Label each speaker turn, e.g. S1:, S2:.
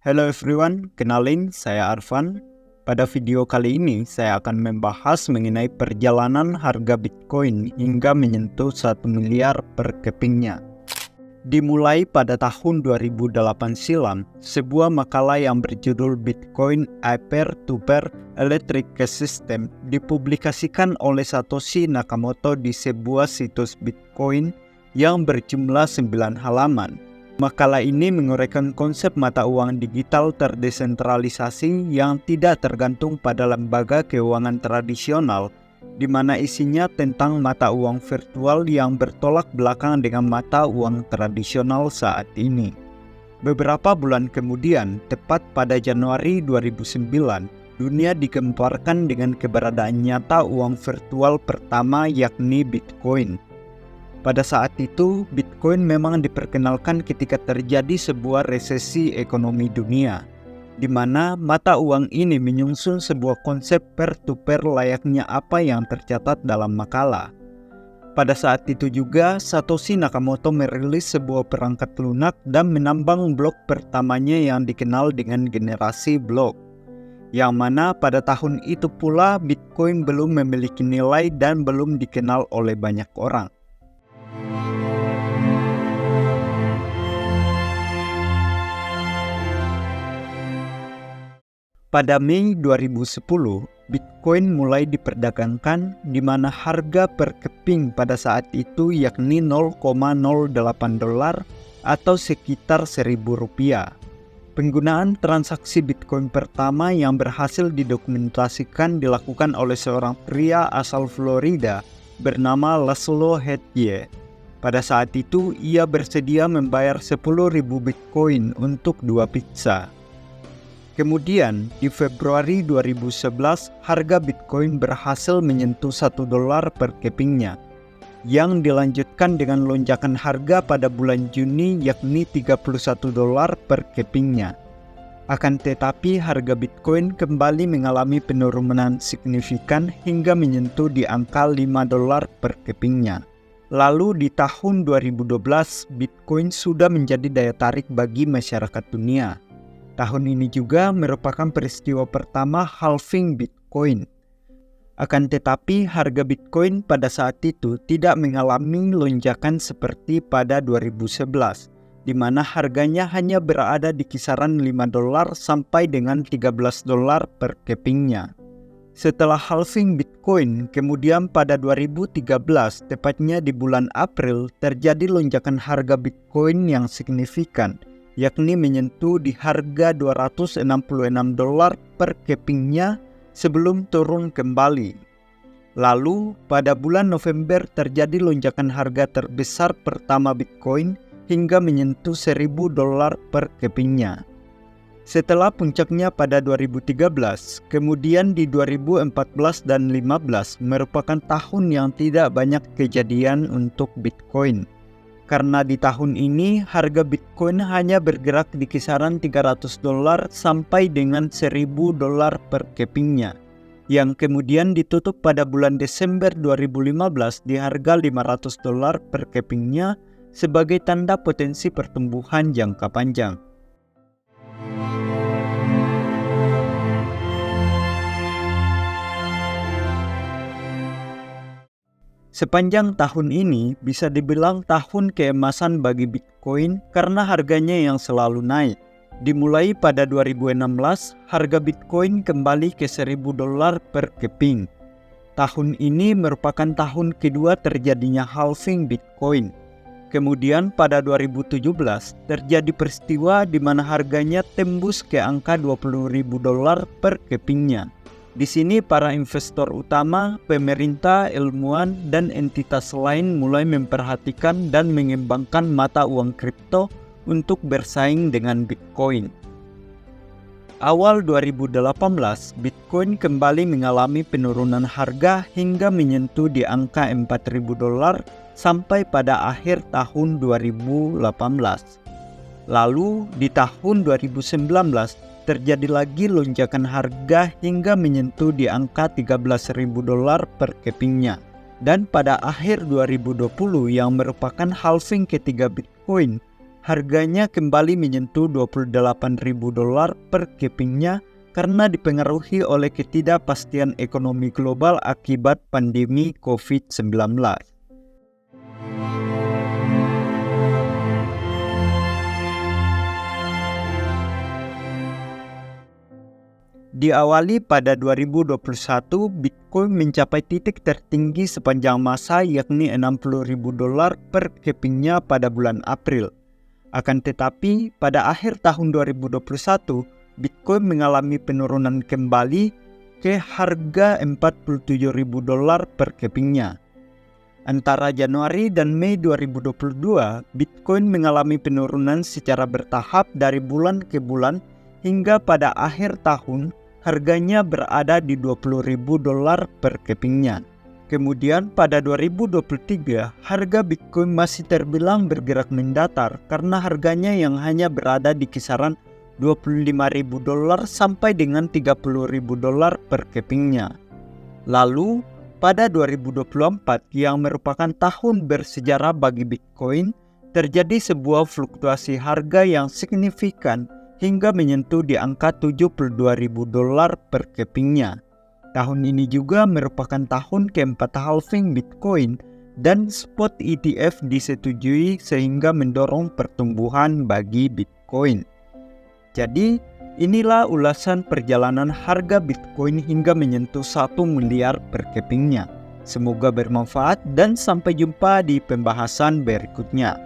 S1: Hello everyone, kenalin saya Arfan. Pada video kali ini saya akan membahas mengenai perjalanan harga Bitcoin hingga menyentuh 1 miliar per kepingnya. Dimulai pada tahun 2008 silam, sebuah makalah yang berjudul Bitcoin a Peer-to-Peer Electric System dipublikasikan oleh Satoshi Nakamoto di sebuah situs Bitcoin yang berjumlah 9 halaman. Makalah ini menguraikan konsep mata uang digital terdesentralisasi yang tidak tergantung pada lembaga keuangan tradisional, di mana isinya tentang mata uang virtual yang bertolak belakang dengan mata uang tradisional saat ini. Beberapa bulan kemudian, tepat pada Januari 2009, dunia digemparkan dengan keberadaan nyata uang virtual pertama yakni Bitcoin. Pada saat itu, Bitcoin memang diperkenalkan ketika terjadi sebuah resesi ekonomi dunia, di mana mata uang ini menyusun sebuah konsep peer-to-peer layaknya apa yang tercatat dalam makalah. Pada saat itu juga, Satoshi Nakamoto merilis sebuah perangkat lunak dan menambang blok pertamanya yang dikenal dengan generasi blok, yang mana pada tahun itu pula Bitcoin belum memiliki nilai dan belum dikenal oleh banyak orang. Pada Mei 2010, Bitcoin mulai diperdagangkan di mana harga per keping pada saat itu yakni $0,08 atau sekitar Rp1.000. Penggunaan transaksi Bitcoin pertama yang berhasil didokumentasikan dilakukan oleh seorang pria asal Florida bernama Laszlo Hetye. Pada saat itu, ia bersedia membayar 10.000 Bitcoin untuk 2 pizza. Kemudian, di Februari 2011, harga Bitcoin berhasil menyentuh $1 per kepingnya, yang dilanjutkan dengan lonjakan harga pada bulan Juni yakni $31 per kepingnya. Akan tetapi, harga Bitcoin kembali mengalami penurunan signifikan hingga menyentuh di angka $5 per kepingnya. Lalu di tahun 2012, Bitcoin sudah menjadi daya tarik bagi masyarakat dunia. Tahun ini juga merupakan peristiwa pertama halving Bitcoin. Akan tetapi harga Bitcoin pada saat itu tidak mengalami lonjakan seperti pada 2011, di mana harganya hanya berada di kisaran $5 sampai dengan $13 per kepingnya. Setelah halving Bitcoin, kemudian pada 2013, tepatnya di bulan April, terjadi lonjakan harga Bitcoin yang signifikan, yakni menyentuh di harga $266 per kepingnya sebelum turun kembali. Lalu, pada bulan November terjadi lonjakan harga terbesar pertama Bitcoin hingga menyentuh $1.000 per kepingnya. Setelah puncaknya pada 2013, kemudian di 2014 dan 2015 merupakan tahun yang tidak banyak kejadian untuk Bitcoin. Karena di tahun ini harga Bitcoin hanya bergerak di kisaran $300 sampai dengan $1.000 per kepingnya, yang kemudian ditutup pada bulan Desember 2015 di harga $500 per kepingnya sebagai tanda potensi pertumbuhan jangka panjang. Sepanjang tahun ini bisa dibilang tahun keemasan bagi Bitcoin karena harganya yang selalu naik. Dimulai pada 2016, harga Bitcoin kembali ke $1.000 per keping. Tahun ini merupakan tahun kedua terjadinya halving Bitcoin. Kemudian pada 2017 terjadi peristiwa di mana harganya tembus ke angka $20.000 per kepingnya. Di sini para investor utama, pemerintah, ilmuwan, dan entitas lain mulai memperhatikan dan mengembangkan mata uang kripto untuk bersaing dengan Bitcoin. Awal 2018, Bitcoin kembali mengalami penurunan harga hingga menyentuh di angka $4.000 sampai pada akhir tahun 2018. Lalu di tahun 2019, terjadi lagi lonjakan harga hingga menyentuh di angka $13.000 per kepingnya. Dan pada akhir 2020 yang merupakan halving ketiga Bitcoin, harganya kembali menyentuh $28.000 per kepingnya karena dipengaruhi oleh ketidakpastian ekonomi global akibat pandemi COVID-19. Diawali pada 2021, Bitcoin mencapai titik tertinggi sepanjang masa yakni $60.000 per kepingnya pada bulan April. Akan tetapi, pada akhir tahun 2021, Bitcoin mengalami penurunan kembali ke harga $47.000 per kepingnya. Antara Januari dan Mei 2022, Bitcoin mengalami penurunan secara bertahap dari bulan ke bulan hingga pada akhir tahun harganya berada di $20.000 per kepingnya. Kemudian pada 2023, harga Bitcoin masih terbilang bergerak mendatar karena harganya yang hanya berada di kisaran $25.000 sampai dengan $30.000 per kepingnya. Lalu, pada 2024 yang merupakan tahun bersejarah bagi Bitcoin, terjadi sebuah fluktuasi harga yang signifikan hingga menyentuh di angka $72.000 per kepingnya. Tahun ini juga merupakan tahun keempat halving Bitcoin dan spot ETF disetujui sehingga mendorong pertumbuhan bagi Bitcoin. Jadi, inilah ulasan perjalanan harga Bitcoin hingga menyentuh 1 miliar per kepingnya. Semoga bermanfaat dan sampai jumpa di pembahasan berikutnya.